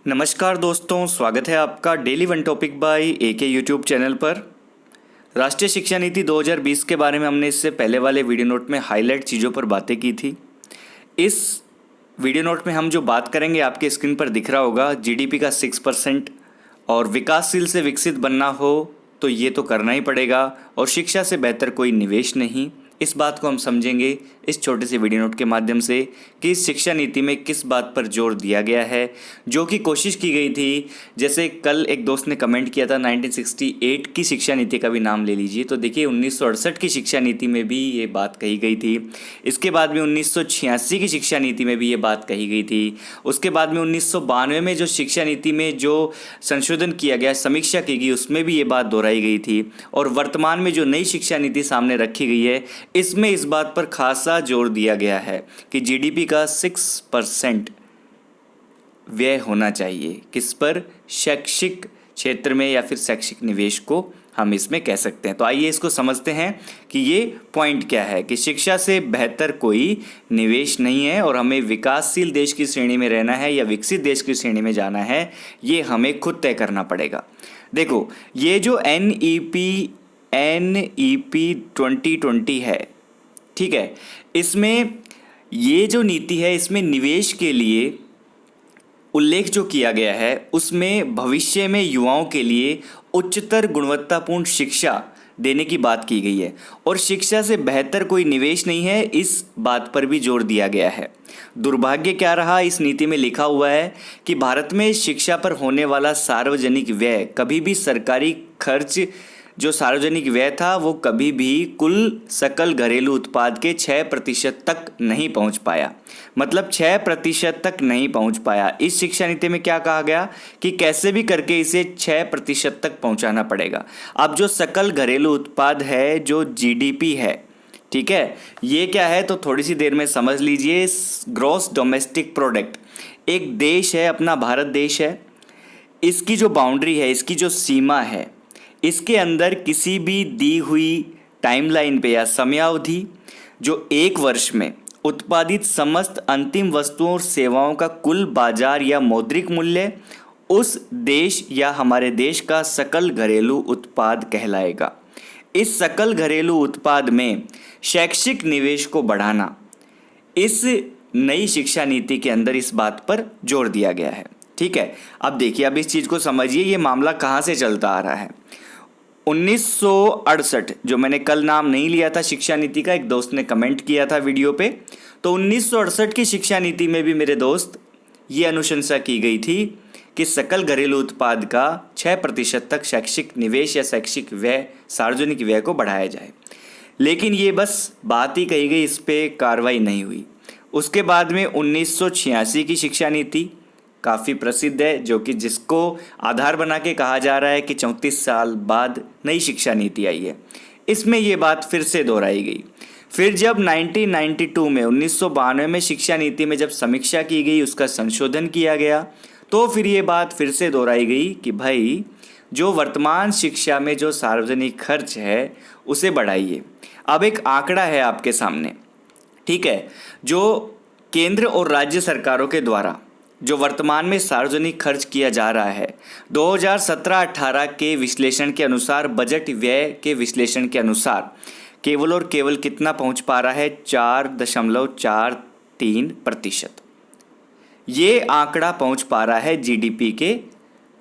नमस्कार दोस्तों, स्वागत है आपका daily one topic by AK YouTube channel पर। राष्ट्रीय शिक्षा नीति 2020 के बारे में हमने इससे पहले वाले वीडियो नोट में हाईलाइट चीज़ों पर बातें की थी। इस वीडियो नोट में हम जो बात करेंगे आपके स्क्रीन पर दिख रहा होगा, जीडीपी का 6% और विकासशील से विकसित बनना हो तो ये तो करना ही पड़ेगा और शिक्षा से बेहतर कोई निवेश नहीं। इस बात को हम समझेंगे इस छोटे से वीडियो नोट के माध्यम से कि इस शिक्षा नीति में किस बात पर जोर दिया गया है, जो कि कोशिश की गई थी। जैसे कल एक दोस्त ने कमेंट किया था 1968 की शिक्षा नीति का भी नाम ले लीजिए, तो देखिए 1968 की शिक्षा नीति में भी ये बात कही गई थी। इसके बाद में 1986 की शिक्षा नीति में भी ये बात कही गई थी। उसके बाद में 1992 में जो शिक्षा नीति में जो संशोधन किया गया, समीक्षा की गई, उसमें भी ये बात दोहराई गई थी। और वर्तमान में जो नई शिक्षा नीति सामने रखी गई है, इसमें इस बात पर खासा जोर दिया गया है कि जीडीपी का 6% व्यय होना चाहिए। किस पर? शैक्षिक क्षेत्र में या फिर शैक्षिक निवेश को हम इसमें कह सकते हैं। तो आइए इसको समझते हैं कि ये पॉइंट क्या है कि शिक्षा से बेहतर कोई निवेश नहीं है और हमें विकासशील देश की श्रेणी में रहना है या विकसित देश की श्रेणी में जाना है, ये हमें खुद तय करना पड़ेगा। देखो, ये जो NEP 2020 है, ठीक है, इसमें ये जो नीति है, इसमें निवेश के लिए उल्लेख जो किया गया है, उसमें भविष्य में युवाओं के लिए उच्चतर गुणवत्तापूर्ण शिक्षा देने की बात की गई है और शिक्षा से बेहतर कोई निवेश नहीं है, इस बात पर भी जोर दिया गया है। दुर्भाग्य क्या रहा, इस नीति में लिखा हुआ है कि भारत में शिक्षा पर होने वाला सार्वजनिक व्यय कभी भी सरकारी खर्च जो सार्वजनिक व्यय था वो कभी भी कुल सकल घरेलू उत्पाद के 6% तक नहीं पहुंच पाया। मतलब 6% तक नहीं पहुंच पाया। इस शिक्षा नीति में क्या कहा गया कि कैसे भी करके इसे 6% तक पहुंचाना पड़ेगा। अब जो सकल घरेलू उत्पाद है, जो जीडीपी है, ठीक है, ये क्या है तो थोड़ी सी देर में समझ लीजिए। ग्रॉस डोमेस्टिक प्रोडक्ट, एक देश है, अपना भारत देश है, इसकी जो बाउंड्री है, इसकी जो सीमा है, इसके अंदर किसी भी दी हुई टाइमलाइन पे या समयावधि जो 1 वर्ष में उत्पादित समस्त अंतिम वस्तुओं और सेवाओं का कुल बाजार या मौद्रिक मूल्य उस देश या हमारे देश का सकल घरेलू उत्पाद कहलाएगा। इस सकल घरेलू उत्पाद में शैक्षिक निवेश को बढ़ाना, इस नई शिक्षा नीति के अंदर इस बात पर जोर दिया गया है। ठीक है, अब देखिए, अब इस चीज़ को समझिए, ये मामला कहाँ से चलता आ रहा है। 1968, जो मैंने कल नाम नहीं लिया था शिक्षा नीति का, एक दोस्त ने कमेंट किया था वीडियो पे, तो 1968 की शिक्षा नीति में भी मेरे दोस्त ये अनुशंसा की गई थी कि सकल घरेलू उत्पाद का 6% तक शैक्षिक निवेश या शैक्षिक व्यय, सार्वजनिक व्यय को बढ़ाया जाए। लेकिन ये बस बात ही कही गई, इस पर कार्रवाई नहीं हुई। उसके बाद में 1986 की शिक्षा नीति काफ़ी प्रसिद्ध है, जो कि जिसको आधार बना के कहा जा रहा है कि 34 साल बाद नई शिक्षा नीति आई है। इसमें ये बात फिर से दोहराई गई। फिर जब 1992 में शिक्षा नीति में जब समीक्षा की गई, उसका संशोधन किया गया, तो फिर ये बात फिर से दोहराई गई कि भाई जो वर्तमान शिक्षा में जो सार्वजनिक खर्च है उसे बढ़ाइए। अब एक आंकड़ा है आपके सामने, ठीक है, जो केंद्र और राज्य सरकारों के द्वारा जो वर्तमान में सार्वजनिक खर्च किया जा रहा है, 2017-18 के विश्लेषण के अनुसार, बजट व्यय के विश्लेषण के अनुसार केवल और केवल कितना पहुंच पा रहा है? 4.43%। ये आंकड़ा पहुंच पा रहा है जीडीपी के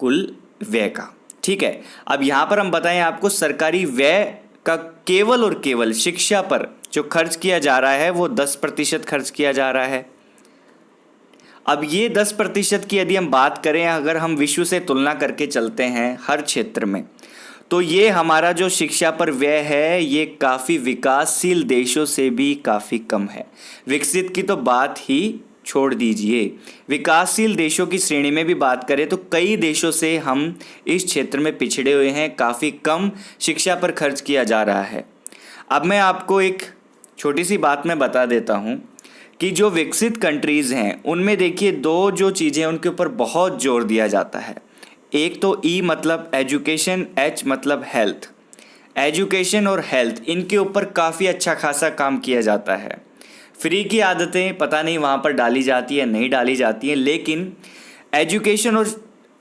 कुल व्यय का। ठीक है, अब यहाँ पर हम बताएं आपको, सरकारी व्यय का केवल और केवल शिक्षा पर जो खर्च किया जा रहा है वो 10% खर्च किया जा रहा है। अब ये 10% की यदि हम बात करें, अगर हम विश्व से तुलना करके चलते हैं हर क्षेत्र में, तो ये हमारा जो शिक्षा पर व्यय है ये काफ़ी विकासशील देशों से भी काफ़ी कम है। विकसित की तो बात ही छोड़ दीजिए, विकासशील देशों की श्रेणी में भी बात करें तो कई देशों से हम इस क्षेत्र में पिछड़े हुए हैं। काफ़ी कम शिक्षा पर खर्च किया जा रहा है। अब मैं आपको एक छोटी सी बात मैं बता देता हूँ कि जो विकसित कंट्रीज़ हैं उनमें देखिए 2 जो चीज़ें उनके ऊपर बहुत जोर दिया जाता है। एक तो E मतलब एजुकेशन, H मतलब हेल्थ। एजुकेशन और हेल्थ, इनके ऊपर काफ़ी अच्छा खासा काम किया जाता है। फ्री की आदतें पता नहीं वहाँ पर डाली जाती है नहीं डाली जाती हैं, लेकिन एजुकेशन और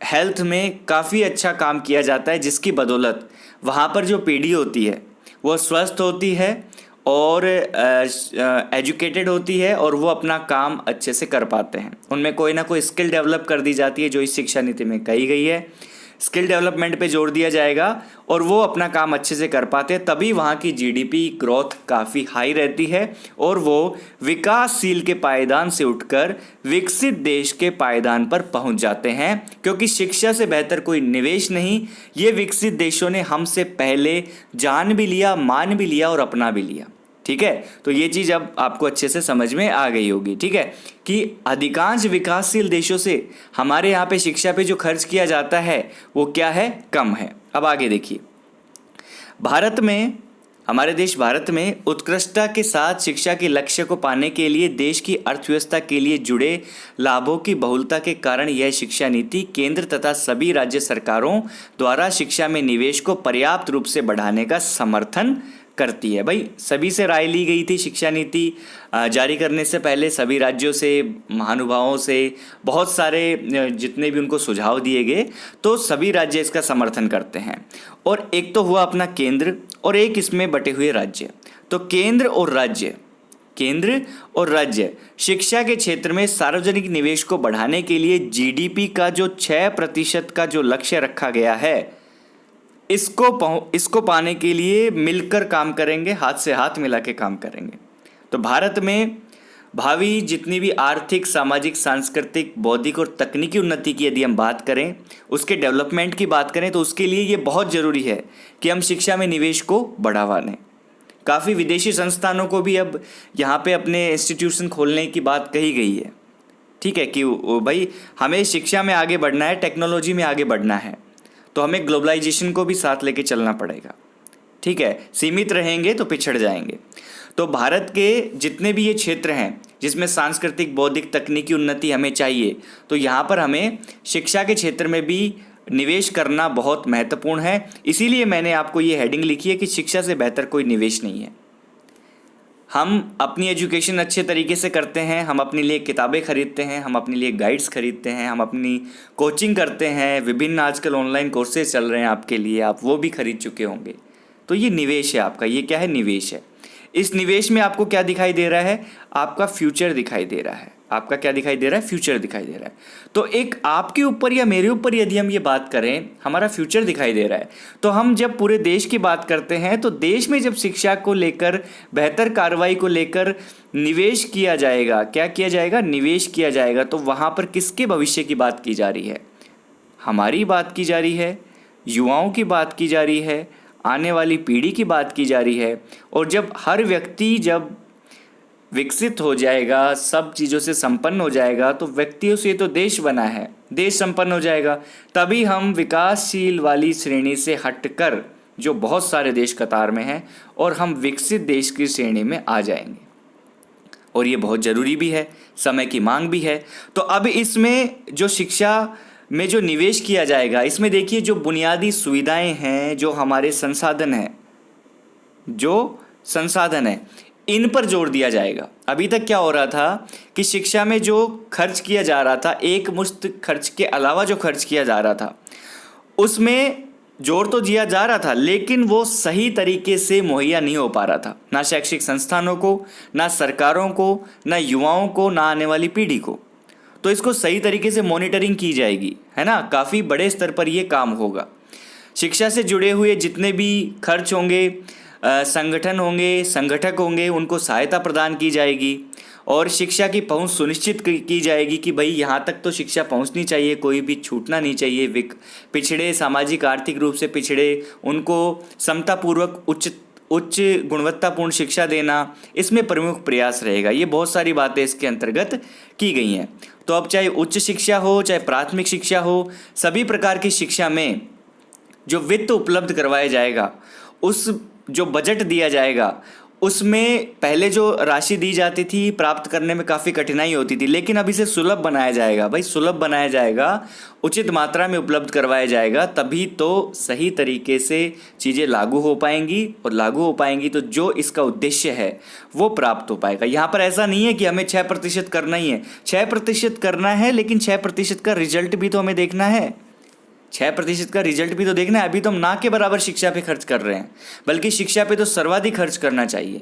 हेल्थ में काफ़ी अच्छा काम किया जाता है, जिसकी बदौलत वहाँ पर जो पीढ़ी होती है वो स्वस्थ होती है और एजुकेटेड होती है और वो अपना काम अच्छे से कर पाते हैं। उनमें कोई ना कोई स्किल डेवलप कर दी जाती है, जो इस शिक्षा नीति में कही गई है। स्किल डेवलपमेंट पे जोर दिया जाएगा और वो अपना काम अच्छे से कर पाते हैं, तभी वहाँ की जीडीपी ग्रोथ काफ़ी हाई रहती है और वो विकासशील के पायदान से उठकर विकसित देश के पायदान पर पहुँच जाते हैं। क्योंकि शिक्षा से बेहतर कोई निवेश नहीं, ये विकसित देशों ने हमसे पहले जान भी लिया, मान भी लिया और अपना भी लिया। ठीक है, तो ये चीज़ अब आपको अच्छे से समझ में आ गई होगी। ठीक है, कि अधिकांश विकासशील देशों से हमारे यहाँ पे शिक्षा पे जो खर्च किया जाता है वो क्या है, कम है। अब आगे देखिए, भारत में, हमारे देश भारत में उत्कृष्टता के साथ शिक्षा के लक्ष्य को पाने के लिए देश की अर्थव्यवस्था के लिए जुड़े लाभों की बहुलता के कारण यह शिक्षा नीति केंद्र तथा सभी राज्य सरकारों द्वारा शिक्षा में निवेश को पर्याप्त रूप से बढ़ाने का समर्थन करती है। भाई, सभी से राय ली गई थी शिक्षा नीति जारी करने से पहले, सभी राज्यों से, महानुभावों से, बहुत सारे जितने भी उनको सुझाव दिए गए, तो सभी राज्य इसका समर्थन करते हैं। और एक तो हुआ अपना केंद्र और एक इसमें बटे हुए राज्य। तो केंद्र और राज्य शिक्षा के क्षेत्र में सार्वजनिक निवेश को बढ़ाने के लिए जीडीपी का जो 6% का जो लक्ष्य रखा गया है, इसको पाने के लिए मिलकर काम करेंगे, हाथ से हाथ मिला के काम करेंगे। तो भारत में भावी जितनी भी आर्थिक, सामाजिक, सांस्कृतिक, बौद्धिक और तकनीकी उन्नति की यदि हम बात करें, उसके डेवलपमेंट की बात करें, तो उसके लिए ये बहुत ज़रूरी है कि हम शिक्षा में निवेश को बढ़ावा दें। काफ़ी विदेशी संस्थानों को भी अब यहाँ पे अपने इंस्टीट्यूशन खोलने की बात कही गई है। ठीक है, कि भाई हमें शिक्षा में आगे बढ़ना है, टेक्नोलॉजी में आगे बढ़ना है, तो हमें ग्लोबलाइजेशन को भी साथ लेके चलना पड़ेगा। ठीक है, सीमित रहेंगे तो पिछड़ जाएंगे। तो भारत के जितने भी ये क्षेत्र हैं जिसमें सांस्कृतिक, बौद्धिक, तकनीकी उन्नति हमें चाहिए, तो यहाँ पर हमें शिक्षा के क्षेत्र में भी निवेश करना बहुत महत्वपूर्ण है। इसीलिए मैंने आपको ये हेडिंग लिखी है कि शिक्षा से बेहतर कोई निवेश नहीं है। हम अपनी एजुकेशन अच्छे तरीके से करते हैं, हम अपने लिए किताबें खरीदते हैं, हम अपने लिए गाइड्स खरीदते हैं, हम अपनी कोचिंग करते हैं, विभिन्न आजकल ऑनलाइन कोर्सेज चल रहे हैं आपके लिए, आप वो भी खरीद चुके होंगे। तो ये निवेश है आपका। ये क्या है? निवेश है। इस निवेश में आपको क्या दिखाई दे रहा है? आपका फ्यूचर दिखाई दे रहा है। आपका क्या दिखाई दे रहा है? फ्यूचर दिखाई दे रहा है। तो एक आपके ऊपर या मेरे ऊपर यदि हम ये बात करें, हमारा फ्यूचर दिखाई दे रहा है, तो हम जब पूरे देश की बात करते हैं, तो देश में जब शिक्षा को लेकर, बेहतर कार्रवाई को लेकर निवेश किया जाएगा, क्या किया जाएगा? निवेश किया जाएगा, तो वहाँ पर किसके भविष्य की बात की जा रही है? हमारी बात की जा रही है, युवाओं की बात की जा रही है, आने वाली पीढ़ी की बात की जा रही है। और जब हर व्यक्ति जब विकसित हो जाएगा, सब चीज़ों से संपन्न हो जाएगा, तो व्यक्तियों से तो देश बना है, देश संपन्न हो जाएगा, तभी हम विकासशील वाली श्रेणी से हटकर, जो बहुत सारे देश कतार में हैं, और हम विकसित देश की श्रेणी में आ जाएंगे। और ये बहुत ज़रूरी भी है, समय की मांग भी है। तो अब इसमें जो शिक्षा में जो निवेश किया जाएगा, इसमें देखिए जो बुनियादी सुविधाएं हैं, जो हमारे संसाधन हैं, इन पर जोर दिया जाएगा। अभी तक क्या हो रहा था कि शिक्षा में जो खर्च किया जा रहा था, एक मुश्त खर्च के अलावा जो खर्च किया जा रहा था, उसमें जोर तो दिया जा रहा था, लेकिन वो सही तरीके से मुहैया नहीं हो पा रहा था, ना शैक्षिक संस्थानों को, ना सरकारों को, ना युवाओं को, ना आने वाली पीढ़ी को। तो इसको सही तरीके से मॉनिटरिंग की जाएगी, है ना। काफ़ी बड़े स्तर पर ये काम होगा। शिक्षा से जुड़े हुए जितने भी खर्च होंगे, संगठन होंगे, संगठक होंगे, उनको सहायता प्रदान की जाएगी और शिक्षा की पहुंच सुनिश्चित की जाएगी कि भाई यहाँ तक तो शिक्षा पहुंचनी चाहिए, कोई भी छूटना नहीं चाहिए। पिछड़े, सामाजिक आर्थिक रूप से पिछड़े, उनको समतापूर्वक उच्च गुणवत्तापूर्ण शिक्षा देना, इसमें प्रमुख प्रयास रहेगा। ये बहुत सारी बातें इसके अंतर्गत की गई हैं। तो अब चाहे उच्च शिक्षा हो, चाहे प्राथमिक शिक्षा हो, सभी प्रकार की शिक्षा में जो वित्त उपलब्ध करवाया जाएगा, उस जो बजट दिया जाएगा, उसमें पहले जो राशि दी जाती थी प्राप्त करने में काफ़ी कठिनाई होती थी, लेकिन अब इसे सुलभ बनाया जाएगा। भाई सुलभ बनाया जाएगा, उचित मात्रा में उपलब्ध करवाया जाएगा, तभी तो सही तरीके से चीज़ें लागू हो पाएंगी, और लागू हो पाएंगी तो जो इसका उद्देश्य है वो प्राप्त हो पाएगा। यहाँ पर ऐसा नहीं है कि हमें 6% करना ही है, 6% करना है, लेकिन 6% का रिजल्ट भी तो हमें देखना है, 6% का रिजल्ट भी तो देखना है। अभी तो हम ना के बराबर शिक्षा पे खर्च कर रहे हैं, बल्कि शिक्षा पे तो सर्वाधिक खर्च करना चाहिए,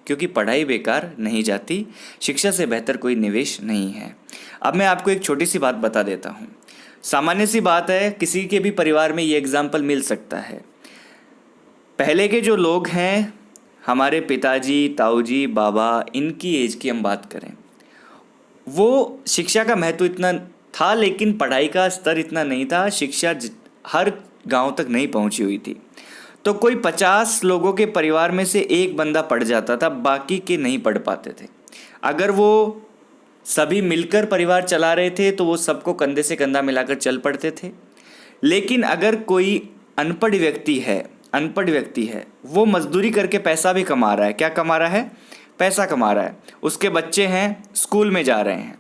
क्योंकि पढ़ाई बेकार नहीं जाती, शिक्षा से बेहतर कोई निवेश नहीं है। अब मैं आपको एक छोटी सी बात बता देता हूँ। सामान्य सी बात है, किसी के भी परिवार में ये एग्जाम्पल मिल सकता है। पहले के जो लोग हैं, हमारे पिताजी, ताऊजी, बाबा, इनकी एज की हम बात करें, वो शिक्षा का महत्व इतना था, लेकिन पढ़ाई का स्तर इतना नहीं था, शिक्षा हर गांव तक नहीं पहुंची हुई थी। तो कोई 50 लोगों के परिवार में से एक बंदा पढ़ जाता था, बाकी के नहीं पढ़ पाते थे। अगर वो सभी मिलकर परिवार चला रहे थे तो वो सबको कंधे से कंधा मिलाकर चल पड़ते थे। लेकिन अगर कोई अनपढ़ व्यक्ति है, वो मजदूरी करके पैसा भी कमा रहा है, क्या कमा रहा है? पैसा कमा रहा है, उसके बच्चे हैं स्कूल में जा रहे हैं,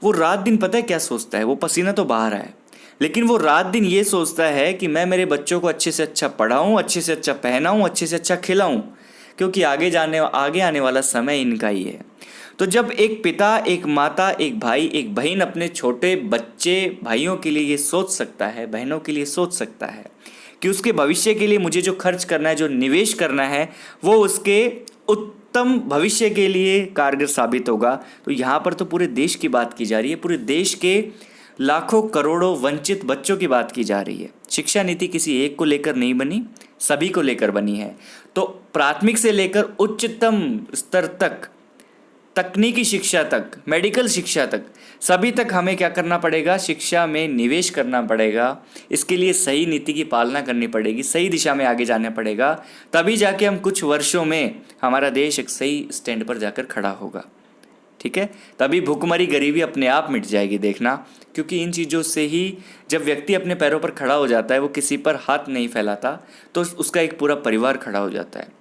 वो रात दिन पता है क्या सोचता है? वो पसीना तो बहा रहा है, लेकिन वो रात दिन ये सोचता है कि मैं मेरे बच्चों को अच्छे से अच्छा पढ़ाऊँ, अच्छे से अच्छा पहनाऊँ, अच्छे से अच्छा खिलाऊँ, क्योंकि आगे आने वाला समय इनका ही है। तो जब एक पिता, एक माता, एक भाई, एक बहन अपने छोटे बच्चे भाइयों के लिए ये सोच सकता है, बहनों के लिए सोच सकता है कि उसके भविष्य के लिए मुझे जो खर्च करना है, जो निवेश करना है, वो उसके उत्तम भविष्य के लिए कारगर साबित होगा, तो यहाँ पर तो पूरे देश की बात की जा रही है, पूरे देश के लाखों करोड़ों वंचित बच्चों की बात की जा रही है। शिक्षा नीति किसी एक को लेकर नहीं बनी, सभी को लेकर बनी है। तो प्राथमिक से लेकर उच्चतम स्तर तक, तकनीकी शिक्षा तक, मेडिकल शिक्षा तक, सभी तक हमें क्या करना पड़ेगा? शिक्षा में निवेश करना पड़ेगा। इसके लिए सही नीति की पालना करनी पड़ेगी, सही दिशा में आगे जाना पड़ेगा, तभी जाके हम कुछ वर्षों में हमारा देश एक सही स्टैंड पर जाकर खड़ा होगा। ठीक है, तभी भूखमरी गरीबी अपने आप मिट जाएगी, देखना। क्योंकि इन चीज़ों से ही जब व्यक्ति अपने पैरों पर खड़ा हो जाता है, वो किसी पर हाथ नहीं फैलाता, तो उसका एक पूरा परिवार खड़ा हो जाता है।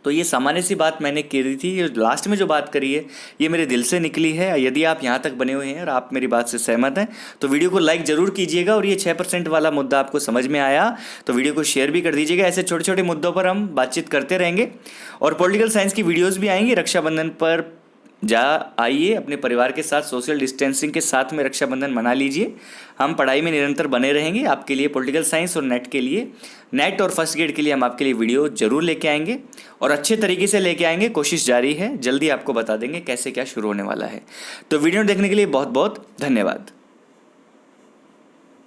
तो ये सामान्य सी बात मैंने करी थी, ये लास्ट में जो बात करी है ये मेरे दिल से निकली है। यदि आप यहाँ तक बने हुए हैं और आप मेरी बात से सहमत हैं तो वीडियो को लाइक ज़रूर कीजिएगा, और ये 6% वाला मुद्दा आपको समझ में आया तो वीडियो को शेयर भी कर दीजिएगा। ऐसे छोटे छोटे मुद्दों पर हम बातचीत करते रहेंगे, और पॉलिटिकल साइंस की वीडियोज़ भी आएंगी। रक्षाबंधन पर आइए अपने परिवार के साथ, सोशल डिस्टेंसिंग के साथ में रक्षाबंधन मना लीजिए। हम पढ़ाई में निरंतर बने रहेंगे आपके लिए, पॉलिटिकल साइंस और नेट और फर्स्ट ग्रेड के लिए हम आपके लिए वीडियो जरूर लेके आएंगे, और अच्छे तरीके से लेके आएंगे। कोशिश जारी है, जल्दी आपको बता देंगे कैसे क्या शुरू होने वाला है। तो वीडियो देखने के लिए बहुत बहुत धन्यवाद।